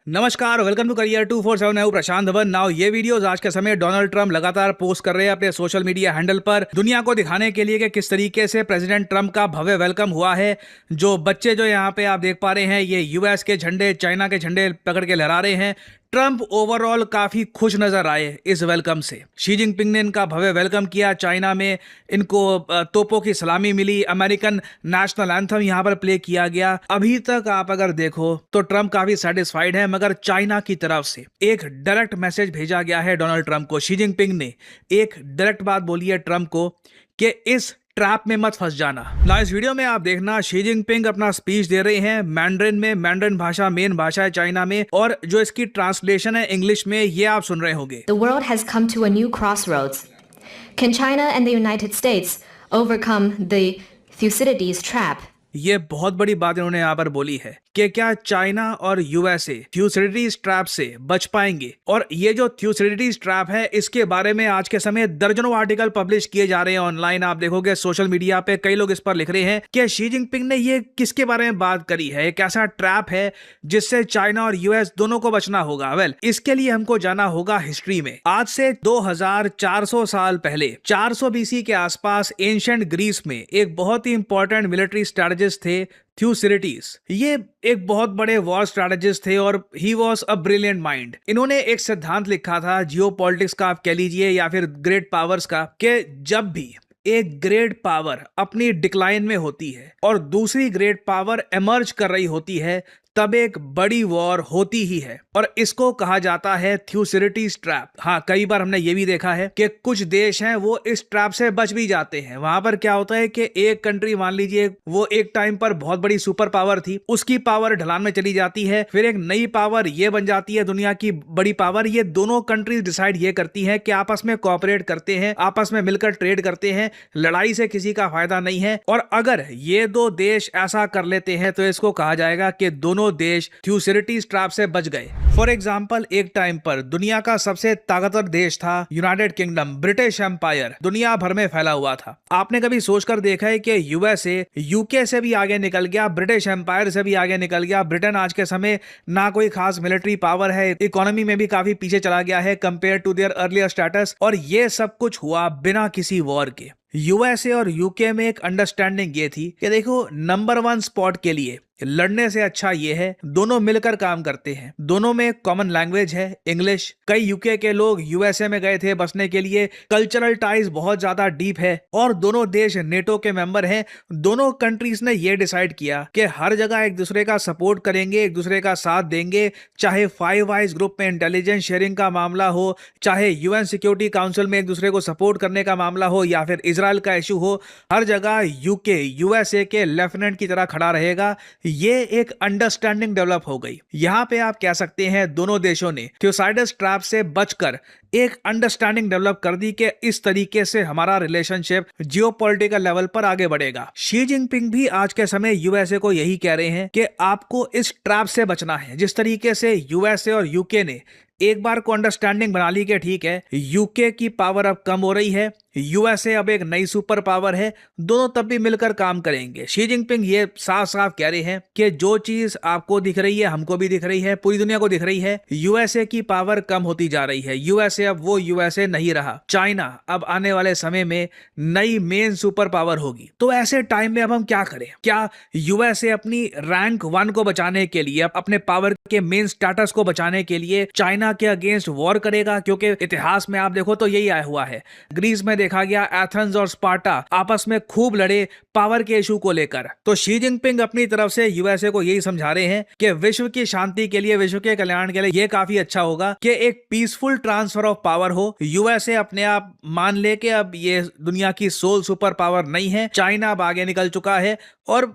नमस्कार, welcome to career 247। मैं हूं प्रशांत धवन। नाउ ये वीडियोस आज के समय डोनाल्ड ट्रंप लगातार पोस्ट कर रहे हैं अपने सोशल मीडिया हैंडल पर, दुनिया को दिखाने के लिए कि किस तरीके से प्रेसिडेंट ट्रंप का भव्य वेलकम हुआ है। जो बच्चे जो यहाँ पे आप देख पा रहे हैं, ये यूएस के झंडे, चाइना के झंडे पकड़ के लहरा रहे हैं। ट्रंप ओवरऑल काफी खुश नजर आए इस वेलकम से। शी जिनपिंग ने इनका भव्य वेलकम किया। चाइना में इनको तोपों की सलामी मिली। अमेरिकन नेशनल एंथम यहां पर प्ले किया गया। अभी तक आप अगर देखो तो ट्रंप काफी सेटिस्फाइड है, मगर चाइना की तरफ से एक डायरेक्ट मैसेज भेजा गया है डोनाल्ड ट्रंप को। शी जिनपिंग ने एक डायरेक्ट बात बोली है ट्रंप को कि इस ट्रैप में मत फंस जाना। ना इस वीडियो में आप देखना, शी जिनपिंग अपना स्पीच दे रहे हैं मैंड्रिन में। मैंड्रिन भाषा मेन भाषा है चाइना में, और जो इसकी ट्रांसलेशन है इंग्लिश में, ये आप सुन रहे होंगे। The world has come to a new crossroads. Can China and the United States overcome the Thucydides trap? ये बहुत बड़ी बात इन्होंने यहाँ पर बोली है कि क्या चाइना और यूएसए थ्यूसिडिटीज ट्रैप से बच पाएंगे। और ये जो थ्यूसिडिटीज ट्रैप है, इसके बारे में आज के समय दर्जनों आर्टिकल पब्लिश किए जा रहे हैं ऑनलाइन। आप देखोगे सोशल मीडिया पे कई लोग इस पर लिख रहे हैं कि शी जिनपिंग ने ये किसके बारे में बात करी है, एक ऐसा ट्रैप है जिससे चाइना और यूएस दोनों को बचना होगा। वेल, इसके लिए हमको जाना होगा हिस्ट्री में। आज से 2400 साल पहले 400 बीसी के आसपास एंशिएंट ग्रीस में एक बहुत ही इंपॉर्टेंट मिलिट्री स्ट्रेटेजिस्ट थे थ्यूसिडिटीज। ये एक बहुत बड़े वॉर स्ट्रेटेजिस्ट थे और he was a brilliant mind. इन्होंने एक सिद्धांत लिखा था, जियोपॉलिटिक्स का आप कह लीजिए या फिर ग्रेट पावर्स का, कि जब भी एक ग्रेट पावर अपनी डिक्लाइन में होती है और दूसरी ग्रेट पावर एमर्ज कर रही होती है, तब एक बड़ी वॉर होती ही है। और इसको कहा जाता है थ्यूसिडिटीज ट्रैप। हाँ, कई बार हमने ये भी देखा है कि कुछ देश हैं वो इस ट्रैप से बच भी जाते हैं। वहां पर क्या होता है कि एक कंट्री, मान लीजिए वो एक टाइम पर बहुत बड़ी सुपर पावर थी, उसकी पावर ढलान में चली जाती है, फिर एक नई पावर ये बन जाती है दुनिया की बड़ी पावर। ये दोनों कंट्रीज डिसाइड ये करती है कि आपस में कोऑपरेट करते हैं, आपस में मिलकर ट्रेड करते हैं, लड़ाई से किसी का फायदा नहीं है। और अगर ये दो देश ऐसा कर लेते हैं तो इसको कहा जाएगा कि दोनों देश थ्यूसिडिटीज ट्रैप से बच गए। फॉर एग्जाम्पल, एक टाइम पर दुनिया का सबसे ताकतवर देश था यूनाइटेड किंगडम, ब्रिटिश एम्पायर दुनिया भर में फैला हुआ था। आपने कभी सोचकर देखा है कि यूएसए यूके से भी आगे निकल गया, ब्रिटिश एम्पायर से भी आगे निकल गया। ब्रिटेन आज के समय ना कोई खास मिलिट्री पावर है, इकोनॉमी में भी काफी पीछे चला गया है compare to their earlier status. और ये सब कुछ हुआ बिना किसी वॉर के। यूएसए और यूके में एक अंडरस्टैंडिंग ये थी कि देखो, नंबर 1 स्पॉट के लिए लड़ने से अच्छा ये है दोनों मिलकर काम करते हैं। दोनों में कॉमन लैंग्वेज है, इंग्लिश। कई यूके के लोग यूएसए में गए थे बसने के लिए। कल्चरल टाइज बहुत ज्यादा डीप है और दोनों देश नेटो के मेंबर हैं। दोनों कंट्रीज ने ये डिसाइड किया कि हर जगह एक दूसरे का सपोर्ट करेंगे, एक दूसरे का साथ देंगे। चाहे फाइव आइज ग्रुप में इंटेलिजेंस शेयरिंग का मामला हो, चाहे यूएन सिक्योरिटी काउंसिल में एक दूसरे को सपोर्ट करने का मामला हो, या फिर इजराइल का इशू हो, हर जगह यूके यूएसए के लेफ्टिनेंट की तरह खड़ा रहेगा। ये एक अंडरस्टैंडिंग डेवलप हो गई। यहां पे आप कह सकते हैं दोनों देशों ने थ्यूसाइडस ट्रैप से बचकर एक अंडरस्टैंडिंग डेवलप कर दी कि इस तरीके से हमारा रिलेशनशिप जियोपॉलिटिकल लेवल पर आगे बढ़ेगा। शी जिनपिंग भी आज के समय यूएसए को यही कह रहे हैं कि आपको इस ट्रैप से बचना है। जिस तरीके से यूएसए और यूके ने एक बार को अंडरस्टैंडिंग बना ली कि ठीक है, यूके की पावर अब कम हो रही है, यूएसए अब एक नई सुपर पावर है, दोनों तब भी मिलकर काम करेंगे। शी जिनपिंग ये साफ साफ कह रहे हैं कि जो चीज आपको दिख रही है, हमको भी दिख रही है, पूरी दुनिया को दिख रही है, यूएसए की पावर कम होती जा रही है। यूएसए अब वो यूएसए नहीं रहा। चाइना अब आने वाले समय में नई मेन सुपर पावर होगी। तो ऐसे टाइम में अब हम क्या करें? क्या यूएसए अपनी रैंक 1 को बचाने के लिए, अपने पावर के मेन स्टेटस को बचाने के लिए चाइना के अगेंस्ट वॉर करेगा? क्योंकि इतिहास में आप देखो तो यही आया हुआ है। ग्रीस में देखा गया, एथेंस और स्पार्टा आपस में खूब लड़े पावर के इशू को लेकर। तो शी जिनपिंग अपनी तरफ से यूएसए को यही समझा रहे हैं कि विश्व की शांति के लिए, विश्व के कल्याण के लिए ये काफी अच्छा होगा कि एक पीसफुल ट्रांसफर ऑफ पावर हो। यूएसए अपने आप मान ले कि अब ये दुनिया की सोल सुपर पावर नहीं है, चाइना अब आगे निकल चुका है, और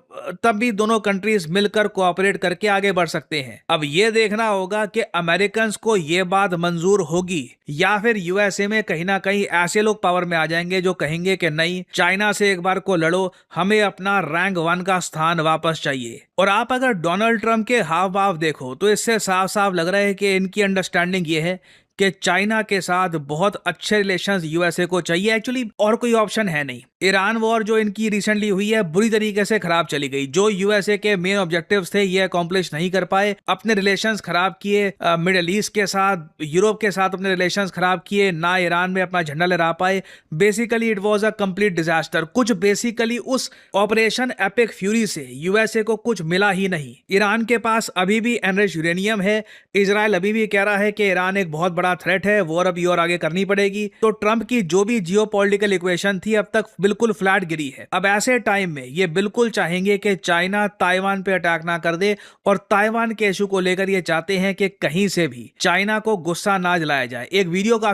तब भी दोनों कंट्रीज मिलकर कोऑपरेट करके आगे बढ़ सकते हैं। अब ये देखना होगा कि अमेरिकन को ये बात मंजूर होगी, या फिर यूएसए में कहीं ना कहीं ऐसे लोग पावर में आ जाएंगे जो कहेंगे कि नहीं, चाइना से एक बार को लड़ो, हमें अपना रैंक 1 का स्थान वापस चाहिए। और आप अगर डोनाल्ड ट्रंप के हाव भाव देखो तो इससे साफ साफ लग रहा है कि इनकी अंडरस्टैंडिंग ये है कि चाइना के साथ बहुत अच्छे रिलेशंस यूएसए को चाहिए, एक्चुअली और कोई ऑप्शन है नहीं। ईरान वॉर जो इनकी रिसेंटली हुई है बुरी तरीके से खराब चली गई। जो यूएसए के मेन ऑब्जेक्टिव्स थे ये अकॉम्प्लिश नहीं कर पाए, अपने रिलेशंस खराब किए, मिडिल ईस्ट के साथ, यूरोप के साथ अपने रिलेशंस खराब किए, ना ईरान में अपना झंडा लहरा पाए। Basically it was a complete disaster. कुछ बेसिकली उस ऑपरेशन एपिक फ्यूरी से यूएसए को कुछ मिला ही नहीं। ईरान के पास अभी भी एनरिच यूरेनियम है। इजराइल अभी भी कह रहा है कि ईरान एक बहुत बड़ा थ्रेट है, वॉर अभी और आगे करनी पड़ेगी। तो ट्रंप की जो भी जियोपॉलिटिकल इक्वेशन थी अब तक बिल्कुल फ्लैट गिरी है। अब ऐसे टाइम में ये बिल्कुल चाहेंगे कि चाइना ताइवान पे अटैक ना कर दे, और ताइवान के इशू को लेकर ये चाहते हैं कि कहीं से भी चाइना को गुस्सा ना दिलाया जाए। एक वीडियो काफी